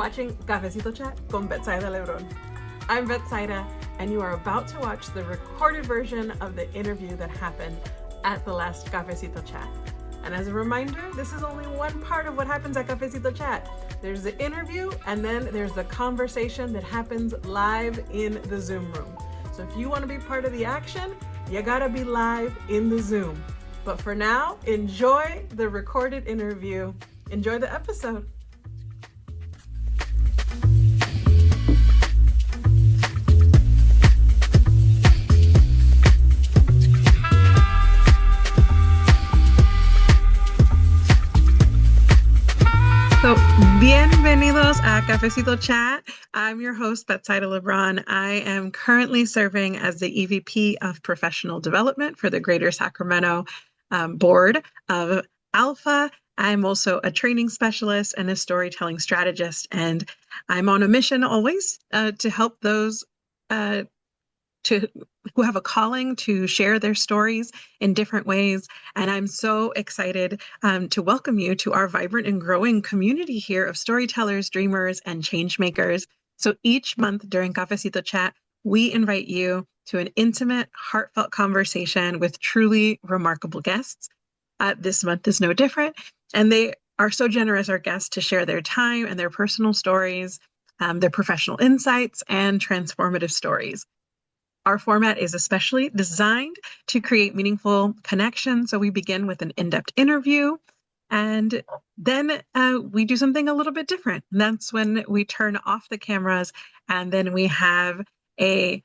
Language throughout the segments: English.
watching Cafecito Chat con Betsaida LeBron. I'm Betsaida, and you are about to watch the recorded version of the interview that happened at the last Cafecito Chat. And as a reminder, this is only one part of what happens at Cafecito Chat. There's the interview, and then there's the conversation that happens live in the Zoom room. So if you want to be part of the action, you gotta be live in the Zoom. But for now, enjoy the recorded interview. Enjoy the episode. So, bienvenidos a Cafecito Chat. I'm your host, Betsaida LeBron. I am currently serving as the EVP of Professional Development for the Greater Sacramento Board of ALPFA. I'm also a training specialist and a storytelling strategist, and I'm on a mission always to help those who have a calling to share their stories in different ways. And I'm so excited to welcome you to our vibrant and growing community here of storytellers, dreamers, and change makers. So each month during Cafecito Chat, we invite you to an intimate, heartfelt conversation with truly remarkable guests. This month is no different. And they are so generous, our guests, to share their time and their personal stories, their professional insights, and transformative stories. Our format is especially designed to create meaningful connections. So we begin with an in-depth interview, and then we do something a little bit different. And that's when we turn off the cameras, and then we have a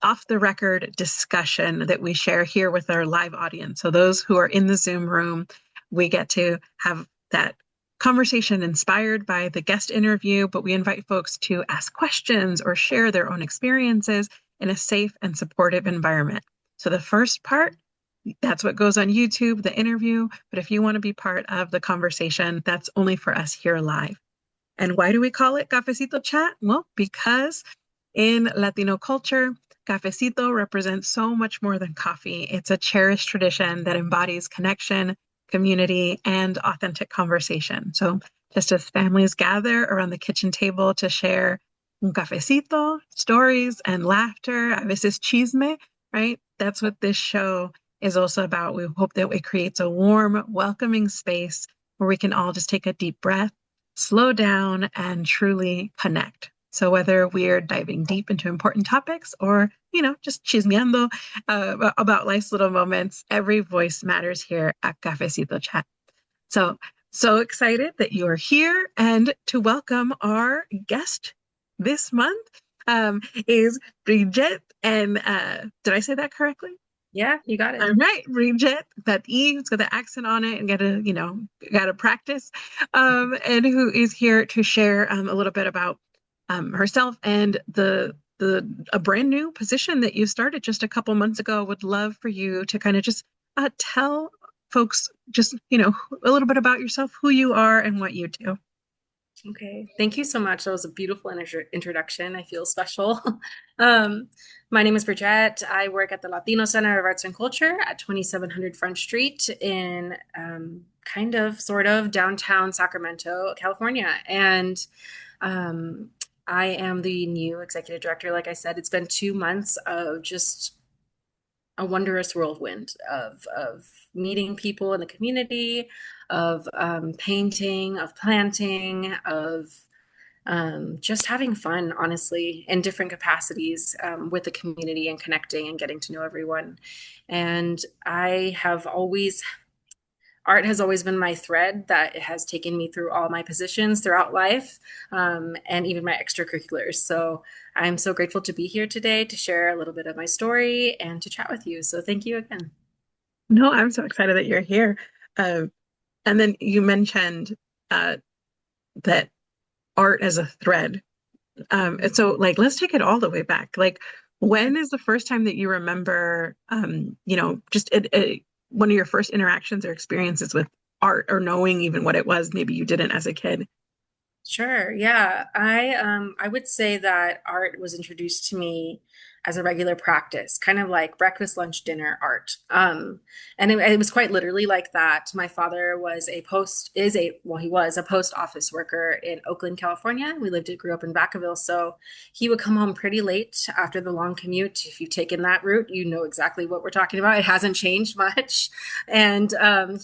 off-the-record discussion that we share here with our live audience. So those who are in the Zoom room, we get to have that conversation inspired by the guest interview, but we invite folks to ask questions or share their own experiences in a safe and supportive environment. So the first part, that's what goes on YouTube, the interview. But if you want to be part of the conversation, that's only for us here live. And why do we call it Cafecito Chat? Well, because in Latino culture, cafecito represents so much more than coffee. It's a cherished tradition that embodies connection, community, and authentic conversation. So just as families gather around the kitchen table to share un cafecito, stories, and laughter, a veces chisme, right? That's what this show is also about. We hope that it creates a warm, welcoming space where we can all just take a deep breath, slow down, and truly connect. So whether we're diving deep into important topics or, just chismeando about life's little moments, every voice matters here at Cafecito Chat. So excited that you are here, and to welcome our guest this month is Bridgett. And did I say that correctly? Yeah, you got it. All right, Bridgett, that E, it's got the accent on it and gotta practice. And who is here to share a little bit about herself and a brand new position that you started just a couple months ago. Would love for you to kind of just tell folks just, a little bit about yourself, who you are and what you do. Okay, thank you so much. That was a beautiful introduction. I feel special. My name is Bridgett. I work at the Latino Center of Arts and Culture at 2700 Front Street in sort of downtown Sacramento, California. And I am the new executive director. Like I said, it's been 2 months of just a wondrous whirlwind of meeting people in the community, of painting, of planting, of just having fun, honestly, in different capacities with the community and connecting and getting to know everyone. And art has always been my thread that has taken me through all my positions throughout life, and even my extracurriculars. So I'm so grateful to be here today to share a little bit of my story and to chat with you. So thank you again. No, I'm so excited that you're here. And then you mentioned that art as a thread. So let's take it all the way back. When is the first time that you remember, just one of your first interactions or experiences with art, or knowing even what it was? Maybe you didn't as a kid. Sure. Yeah. I would say that art was introduced to me as a regular practice, kind of like breakfast, lunch, dinner art. And it was quite literally like that. My father was he was a post office worker in Oakland, California. Grew up in Vacaville. So he would come home pretty late after the long commute. If you've taken that route, you know exactly what we're talking about. It hasn't changed much. And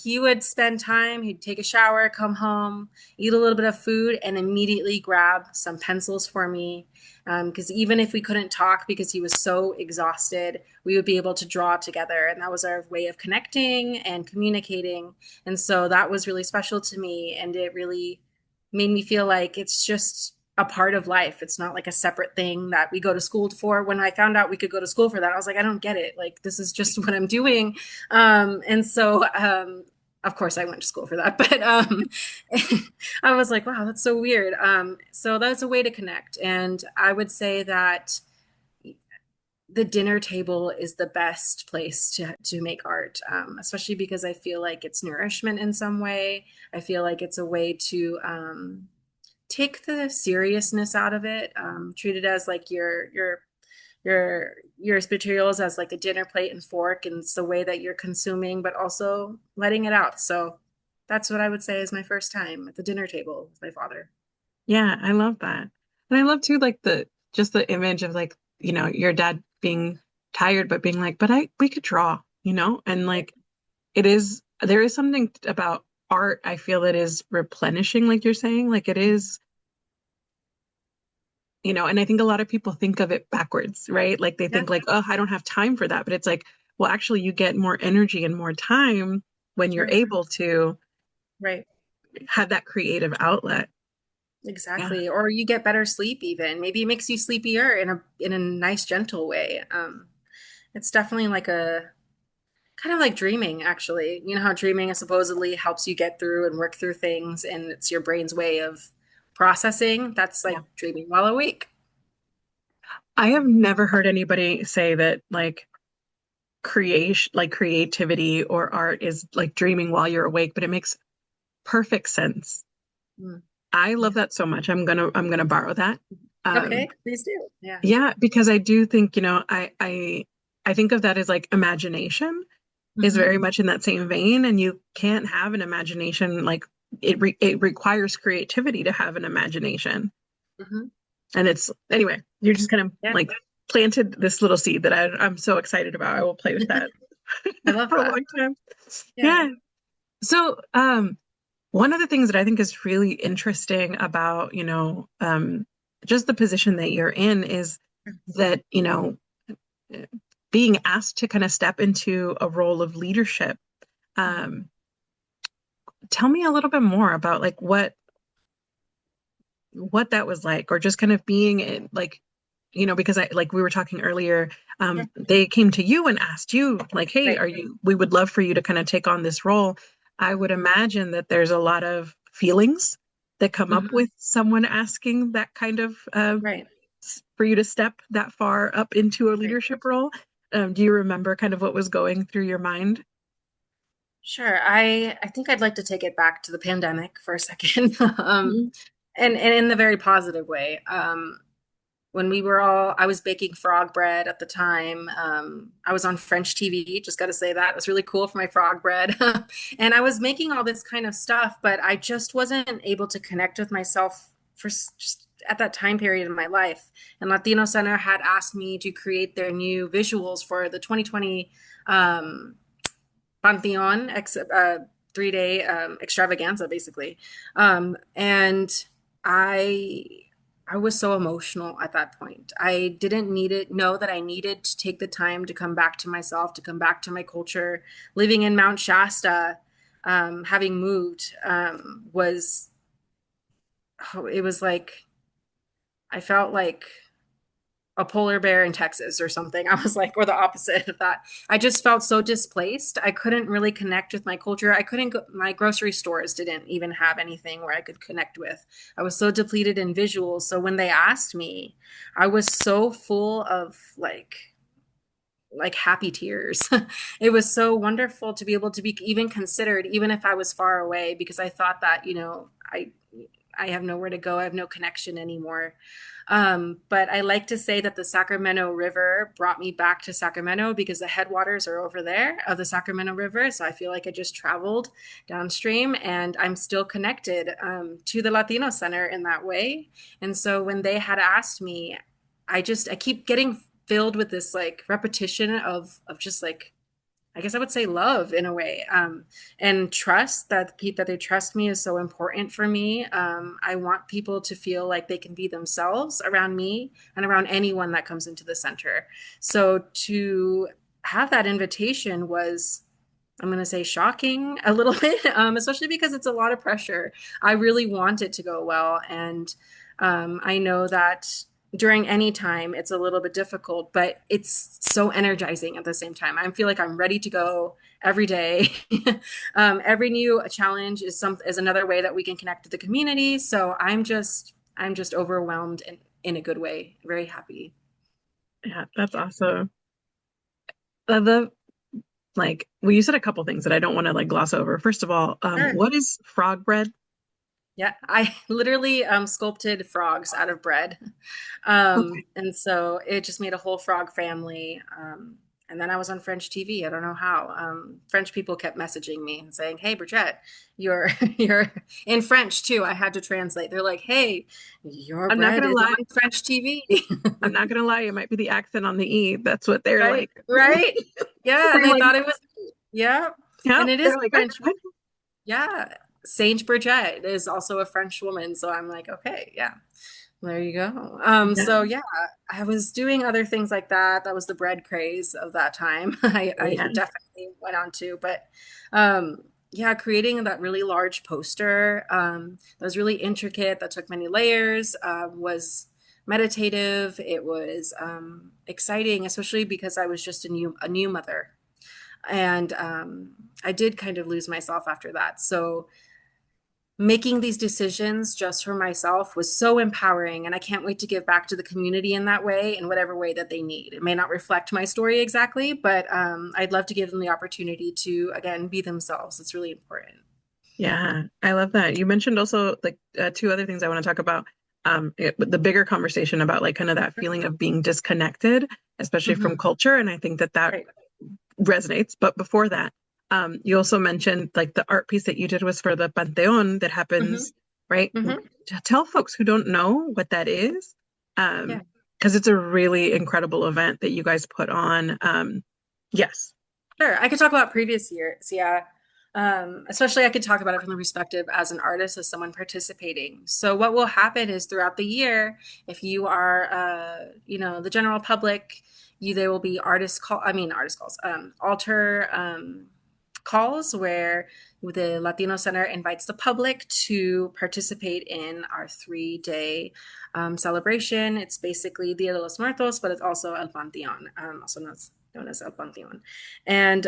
he would spend time, he'd take a shower, come home, eat a little bit of food, and immediately grab some pencils for me. Because even if we couldn't talk because he was so exhausted, we would be able to draw together. And that was our way of connecting and communicating. And so that was really special to me. And it really made me feel like it's just a part of life. It's not like a separate thing that we go to school for. When I found out we could go to school for that, I was like, I don't get it. Like, this is just what I'm doing. Of course, I went to school for that, but I was like, wow, that's so weird. So that's a way to connect. And I would say that the dinner table is the best place to make art, especially because I feel like it's nourishment in some way. I feel like it's a way to take the seriousness out of it, treat it as like your materials as like a dinner plate and fork, and it's the way that you're consuming, but also letting it out. So that's what I would say is my first time at the dinner table with my father. Yeah, I love that. And I love too, like the image of like, your dad being tired, but being like, but we could draw, and like there is something about art I feel that is replenishing, like you're saying, like it is, and I think a lot of people think of it backwards, right? Like they Yeah, think like, oh, I don't have time for that. But it's like, well, actually you get more energy and more time when you're true. able to Right. have that creative outlet. Yeah. Exactly. Or you get better sleep even. Maybe it makes you sleepier in a nice, gentle way. It's definitely like a kind of like dreaming, actually. You know how dreaming supposedly helps you get through and work through things, and it's your brain's way of processing. That's Yeah. like dreaming while awake. I have never heard anybody say that like creativity or art is like dreaming while you're awake, but it makes perfect sense. Mm, I love yeah. that so much. I'm gonna borrow that. Okay, Um, please do. Yeah. yeah, because I do think, I think of that as like imagination is Hmm. very much in that same vein, and you can't have an imagination like it requires creativity to have an imagination. Hmm. And it's anyway, you're just kind of Yeah. like planted this little seed that I'm so excited about. I will play with that I love for a that. long time. Yeah. Yeah. So, one of the things that I think is really interesting about, just the position that you're in is that, being asked to kind of step into a role of leadership. Mhm. Um, Tell me a little bit more about like what that was like, or just kind of being in like, because I like we were talking earlier, Yeah. they came to you and asked you like, hey, Right. we would love for you to kind of take on this role. I would imagine that there's a lot of feelings that come up Hmm. with someone asking that kind of Right. for you to step that far up into a Right. leadership role. Do you remember kind of what was going through your mind? Sure. I think I'd like to take it back to the pandemic for a second. Mhm. And in the very positive way. When I was baking frog bread at the time. I was on French TV, just got to say that. It was really cool for my frog bread. And I was making all this kind of stuff, but I just wasn't able to connect with myself just at that time period in my life. And Latino Center had asked me to create their new visuals for the 2020 um, Pantheon 3 day extravaganza, basically. And I I was so emotional at that point. I didn't know that I needed to take the time to come back to myself, to come back to my culture. Living in Mount Shasta, having moved, it was like I felt like a polar bear in Texas or something. I was like, or the opposite of that. I just felt so displaced. I couldn't really connect with my culture. I couldn't go, my grocery stores didn't even have anything where I could connect with. I was so depleted in visuals. So when they asked me, I was so full of like happy tears. It was so wonderful to be able to be even considered, even if I was far away, because I thought that, I have nowhere to go. I have no connection anymore. But I like to say that the Sacramento River brought me back to Sacramento because the headwaters are over there of the Sacramento River. So I feel like I just traveled downstream and I'm still connected to the Latino Center in that way. And so when they had asked me, I keep getting filled with this like repetition of just like I guess I would say love in a way, and trust that they trust me is so important for me. I want people to feel like they can be themselves around me and around anyone that comes into the center. So to have that invitation was, I'm going to say, shocking a little bit, especially because it's a lot of pressure. I really want it to go well, and I know that during any time it's a little bit difficult, but it's so energizing at the same time. I feel like I'm ready to go every day. Every new challenge is another way that we can connect to the community. So I'm just overwhelmed in a good way. Very happy. Yeah, that's awesome. The like, well, you said a couple things that I don't want to like gloss over. First of all, Sure. what is frog bread? Yeah, I literally sculpted frogs out of bread. Okay. And so it just made a whole frog family. And then I was on French TV. I don't know how. French people kept messaging me and saying, "Hey, Bridgett, you're you're in French too." I had to translate. They're like, "Hey, your I'm not bread gonna is lie. on French TV." I'm not gonna lie. It might be the accent on the E. That's what they're Right, like. right. Yeah, and They're they like, thought it was, yeah. yeah. And it is They're like, French. Yeah. Saint Bridget is also a French woman. So I'm like, okay, yeah. There you go. yeah, So yeah, I was doing other things like that. That was the bread craze of that time. I yeah, definitely went on to, but yeah, creating that really large poster that was really intricate, that took many layers, was meditative. It was exciting, especially because I was just a new mother, and I did kind of lose myself after that. So making these decisions just for myself was so empowering, and I can't wait to give back to the community in that way, in whatever way that they need. It may not reflect my story exactly, but I'd love to give them the opportunity to again be themselves. It's really important. yeah. I love that. You mentioned also like two other things I want to talk about. The bigger conversation about like kind of that feeling of being disconnected, especially from Mhm. culture, and I think that that Right. resonates. But before that, you also mentioned like the art piece that you did was for the Panteon that Hmm. happens, right? Hmm. Tell folks who don't know what that is, Yeah. because it's a really incredible event that you guys put on. Yes. Sure. I could talk about previous years. Yeah. Especially I could talk about it from the perspective as an artist, as someone participating. So what will happen is throughout the year, if you are, the general public, there will be artist calls, altar calls where the Latino Center invites the public to participate in our 3 day celebration. It's basically Dia de los Muertos, but it's also El Panteon, also known as El Panteon. And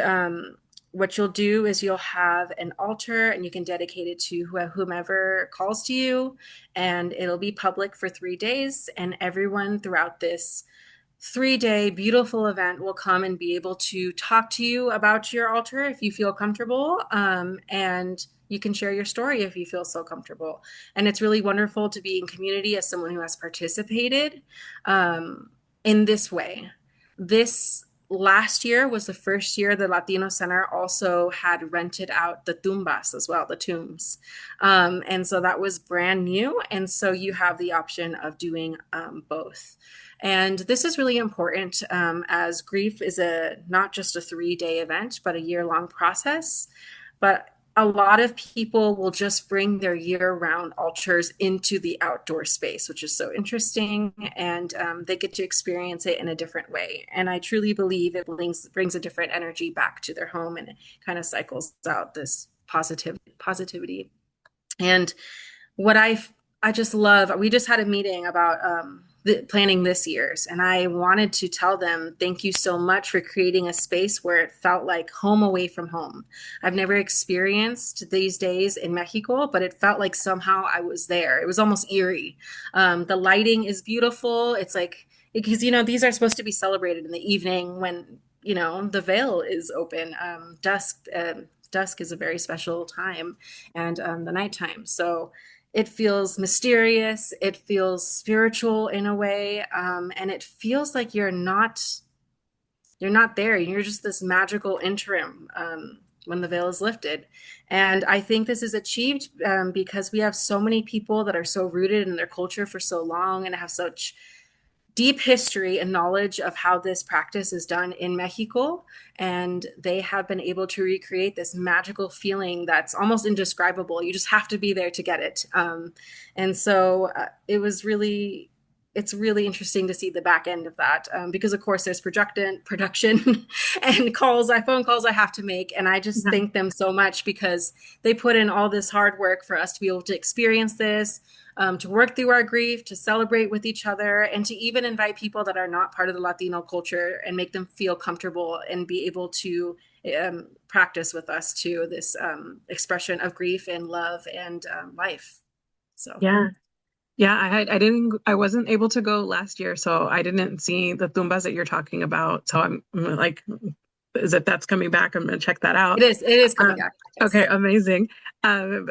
what you'll do is you'll have an altar and you can dedicate it to whomever calls to you, and it'll be public for 3 days. And everyone throughout this 3 day beautiful event will come and be able to talk to you about your altar if you feel comfortable. And you can share your story if you feel so comfortable. And it's really wonderful to be in community as someone who has participated in this way. This last year was the first year the Latino Center also had rented out the tumbas as well, the tombs. And so that was brand new. And so you have the option of doing both. And this is really important, as grief is not just a 3 day event, but a year-long process. But a lot of people will just bring their year-round altars into the outdoor space, which is so interesting, and they get to experience it in a different way. And I truly believe it brings a different energy back to their home, and it kind of cycles out this positivity. And what I just love, we just had a meeting about planning this year's, and I wanted to tell them thank you so much for creating a space where it felt like home away from home. I've never experienced these days in Mexico, but it felt like somehow I was there. It was almost eerie. The lighting is beautiful. It's like, because these are supposed to be celebrated in the evening when the veil is open. Dusk is a very special time, and the nighttime. So it feels mysterious, it feels spiritual in a way, and it feels like you're not there. You're just this magical interim when the veil is lifted. And I think this is achieved because we have so many people that are so rooted in their culture for so long and have such deep history and knowledge of how this practice is done in Mexico. And they have been able to recreate this magical feeling that's almost indescribable. You just have to be there to get it. And so it was really, it's really interesting to see the back end of that because, of course, there's production and phone calls I have to make. And I just Yeah. thank them so much because they put in all this hard work for us to be able to experience this, to work through our grief, to celebrate with each other, and to even invite people that are not part of the Latino culture and make them feel comfortable and be able to practice with us too this expression of grief and love and life. So Yeah. Yeah, I wasn't able to go last year, so I didn't see the tumbas that you're talking about. So I'm like, is it that's coming back? I'm gonna check that out. it is coming Um, back. okay, Yes. amazing. Um,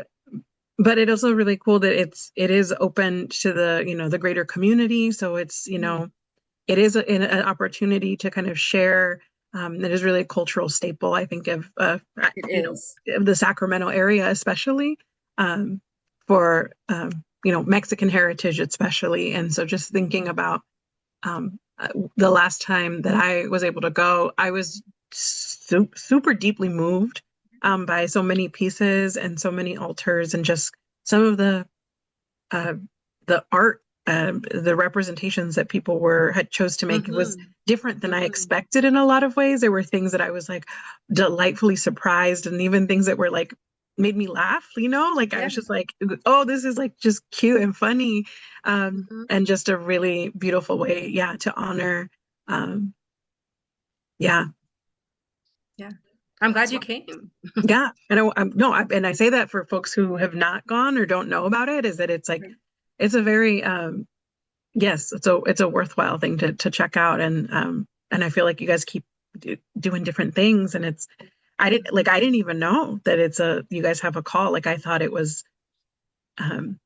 but it also really cool that it is open to the, the greater community. So it's, it is an opportunity to kind of share. It is really a cultural staple, I think, It you is. of the Sacramento area, especially for Mexican heritage, especially. And so, just thinking about the last time that I was able to go, I was super deeply moved by so many pieces and so many altars, and just some of uh, the art, the representations that people had chose to make. It was Mm-hmm. different than I Mm-hmm. expected in a lot of ways. There were things that I was like delightfully surprised, and even things that were like made me laugh, like I Yeah. was just like, oh, this is like just cute and funny, Mm-hmm. and just a really beautiful way, yeah, to honor, um, yeah. Yeah. I'm glad you So came. yeah, and no, and I say that for folks who have not gone or don't know about it, is that it's like it's a very yes, it's a worthwhile thing to check out, and I feel like you guys keep doing different things, and I didn't even know that you guys have a call. Like I thought it was um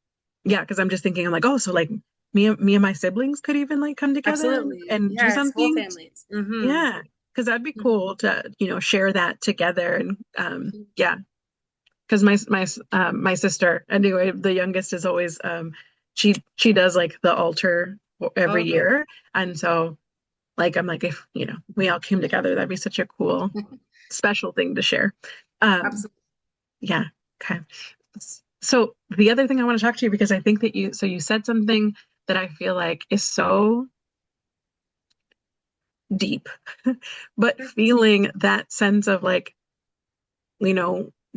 yeah, because I'm just thinking, I'm like, oh, so like me and my siblings could even like come together Absolutely. and do Yeah, it's whole something. families. Mm-hmm. Yeah, because that'd be cool to share that together, and yeah, because my sister, anyway, the youngest, is always she does like the altar every Okay. year, and so like I'm like, if we all came together, that'd be such a cool special thing to share. um Absolutely. yeah, okay. So the other thing I want to talk to you, because I think that you said something that I feel like is so deep, but Sure. feeling that sense of like,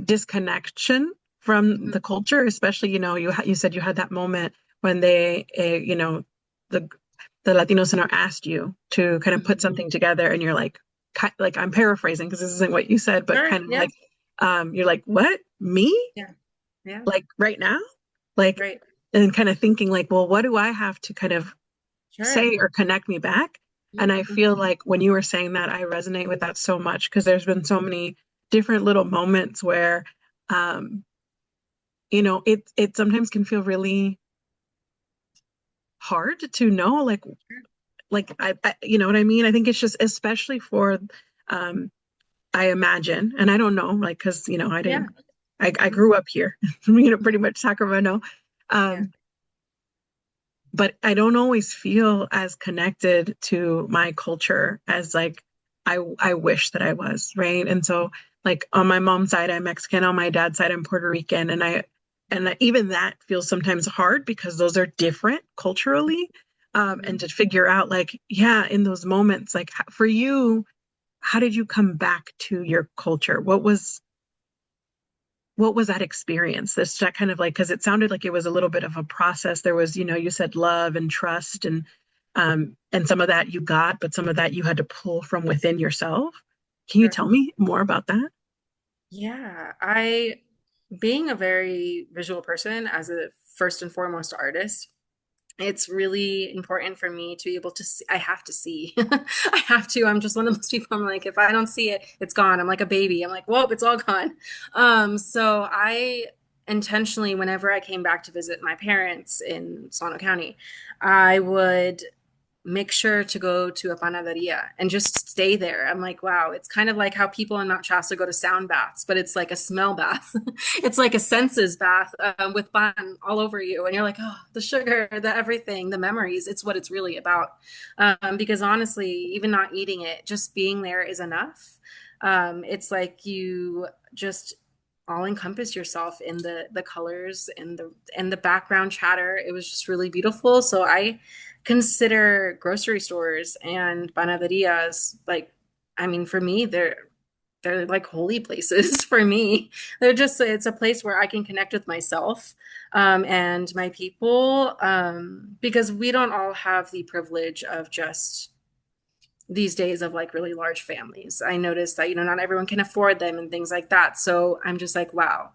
disconnection from Mm-hmm. the culture, especially, you said you had that moment when they, the Latino Center asked you to kind of put Mm-hmm. something together, and you're like I'm paraphrasing because this isn't what you said, but Sure. kind of Yeah. like, you're like, what? Me? Yeah. Yeah. Like right now? Like, Right. and kind of thinking like, well, what do I have to kind of Sure. say or connect me back? And I feel Mm-hmm. like when you were saying that, I resonate with that so much, because there's been so many different little moments where, um, it sometimes can feel really hard to know, Sure. I you know what I mean? I think it's just especially for, um, I imagine, and I don't know, like, because I Yeah. didn't, I Mm-hmm. grew up here, pretty much Sacramento, Yeah. um, but I don't always feel as connected to my culture as like I wish that I was, right? And so like on my mom's side, I'm Mexican, on my dad's side, I'm Puerto Rican, even that feels sometimes hard because those are different culturally. Mm-hmm. And to figure out like, yeah, in those moments, like for you, how did you come back to your culture? What was that experience? This that kind of like, because it sounded like it was a little bit of a process. There was, you said love and trust, and some of that you got, but some of that you had to pull from within yourself. Can you Sure. tell me more about that? Yeah. Being a very visual person as a first and foremost artist, it's really important for me to be able to see. I have to see. I have to. I'm just one of those people. I'm like, if I don't see it, it's gone. I'm like a baby. I'm like, whoa, it's all gone. So intentionally, whenever I came back to visit my parents in Solano County, I would make sure to go to a panaderia and just stay there. I'm like, wow, it's kind of like how people in Mount Shasta go to sound baths, but it's like a smell bath. It's like a senses bath with pan all over you. And you're like, oh, the sugar, the everything, the memories. It's what it's really about. Because honestly, even not eating it, just being there is enough. It's like you just all encompass yourself in the colors and the background chatter. It was just really beautiful. So I consider grocery stores and panaderias like, I mean, for me, they're like holy places for me. They're just, it's a place where I can connect with myself and my people because we don't all have the privilege of just these days of like really large families. I noticed that, not everyone can afford them and things like that. So I'm just like, wow,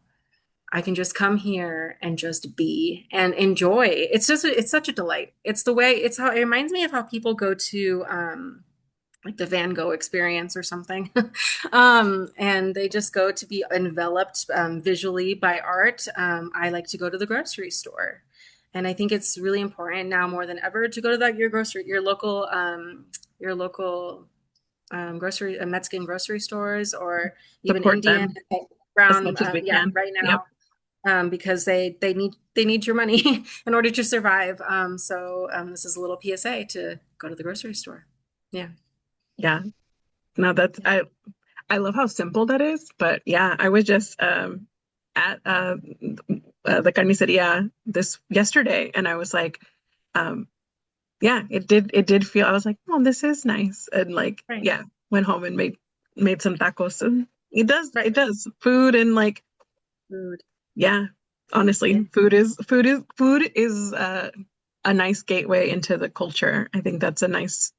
I can just come here and just be and enjoy. It's such a delight. It's the way, it's how it reminds me of how people go to like the Van Gogh experience or something. And they just go to be enveloped visually by art. I like to go to the grocery store. And I think it's really important now more than ever to go to your local grocery, Mexican grocery stores or even Support Indian, them as brown, much as we yeah, can. right Yep. now because they need your money in order to survive. So this is a little PSA to go to the grocery store. Yeah. Yeah. No, that's I love how simple that is, but yeah, I was just at the carniceria this yesterday, and I was like, um, yeah, it did feel. I was like, oh, this is nice, and like, Right. yeah, went home and made some tacos, and Right. it does food and like, Food. yeah, Yeah. honestly, food is a nice gateway into the culture. I think that's a nice,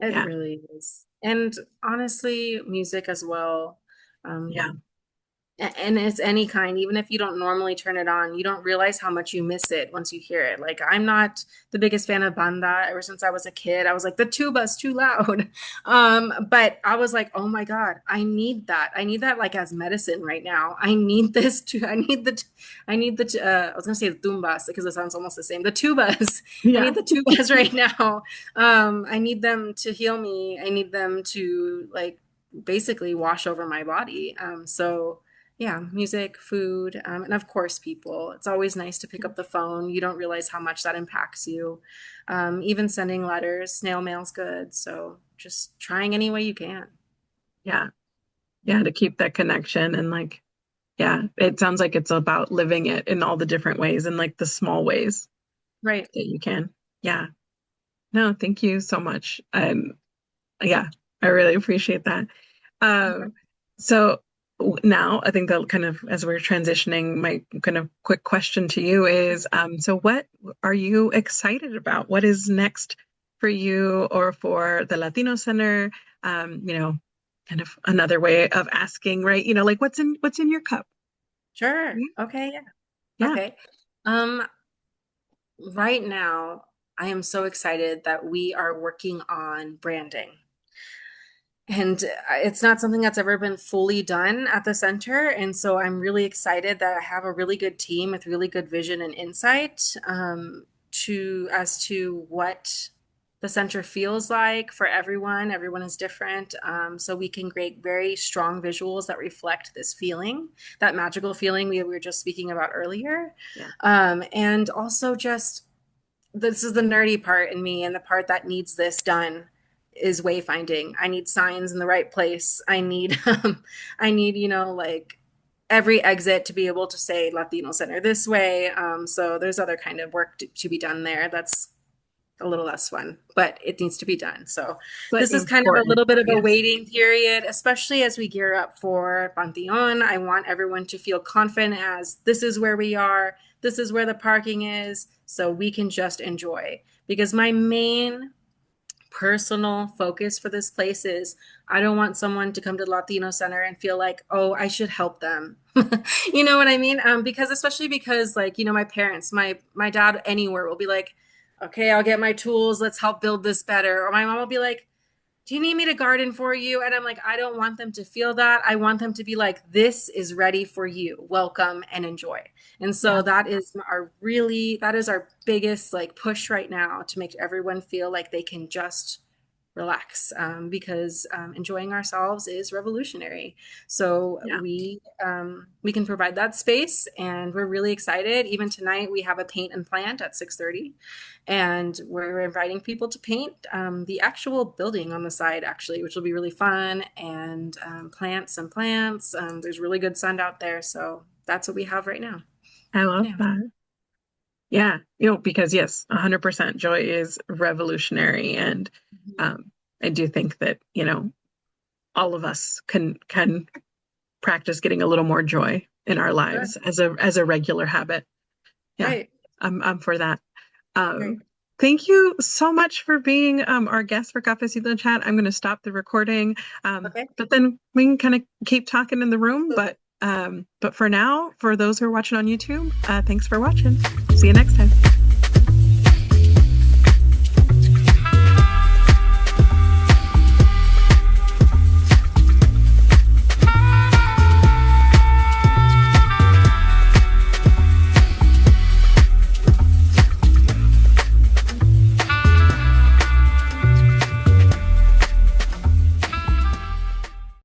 It yeah, really is. And honestly, music as well. Um, yeah, and it's any kind, even if you don't normally turn it on, you don't realize how much you miss it once you hear it. Like, I'm not the biggest fan of banda ever since I was a kid. I was like, the tuba's too loud. But I was like, oh my God, I need that. I need that like as medicine right now. I need I was gonna say the tumbas because it sounds almost the same. The tubas. I yeah, need the tubas right now. I need them to heal me. I need them to like basically wash over my body. So yeah, music, food, and of course, people. It's always nice to pick up the phone. You don't realize how much that impacts you. Even sending letters, snail mail's good. So just trying any way you can. yeah, yeah, to keep that connection and like, yeah, it sounds like it's about living it in all the different ways and like the small ways Right. that you can. Yeah. No, thank you so much. Yeah, I really appreciate that. Okay. Um, so now I think that kind of as we're transitioning, my kind of quick question to you is, so what are you excited about? What is next for you or for the Latino Center? Kind of another way of asking, right? Like what's in your cup? Sure. Yeah. Okay. Yeah. Yeah. Okay. Um, right now, I am so excited that we are working on branding. And it's not something that's ever been fully done at the center. And so I'm really excited that I have a really good team with really good vision and insight to as to what the center feels like for everyone. Everyone is different. So we can create very strong visuals that reflect this feeling, that magical feeling we were just speaking about earlier. Yeah. And also just this is the nerdy part in me and the part that needs this done is wayfinding. I need signs in the right place. I need, like every exit to be able to say Latino Center this way. So there's other kind of work to be done there. That's a little less fun, but it needs to be done. So But this is kind of a important. little bit of a Yes. waiting period, especially as we gear up for Pantheon. I want everyone to feel confident as this is where we are, this is where the parking is, so we can just enjoy. Because my main personal focus for this place is I don't want someone to come to the Latino Center and feel like, oh, I should help them. You know what I mean? Because especially because like, my parents, my dad anywhere will be like, okay, I'll get my tools, let's help build this better. Or my mom will be like, do you need me to garden for you? And I'm like, I don't want them to feel that. I want them to be like, this is ready for you. Welcome and enjoy. And so Yeah. that is our biggest like push right now, to make everyone feel like they can just relax, because enjoying ourselves is revolutionary. So Yeah. we can provide that space, and we're really excited. Even tonight, we have a paint and plant at 6:30, and we're inviting people to paint the actual building on the side, actually, which will be really fun, and plant some plants. There's really good sun out there, so that's what we have right now. I love Yeah. that. Yeah, because yes, 100% joy is revolutionary. And Mhm. um, I do think that, all of us can practice getting a little more joy in our Sure. lives as a regular habit. Yeah, Right. I'm for that. Um, Great. Thank you so much for being our guest for Cafecito Chat. I'm going to stop the recording, Okay. but then we can kind of keep talking in the room. But for now, for those who are watching on YouTube, thanks for watching. See you next time.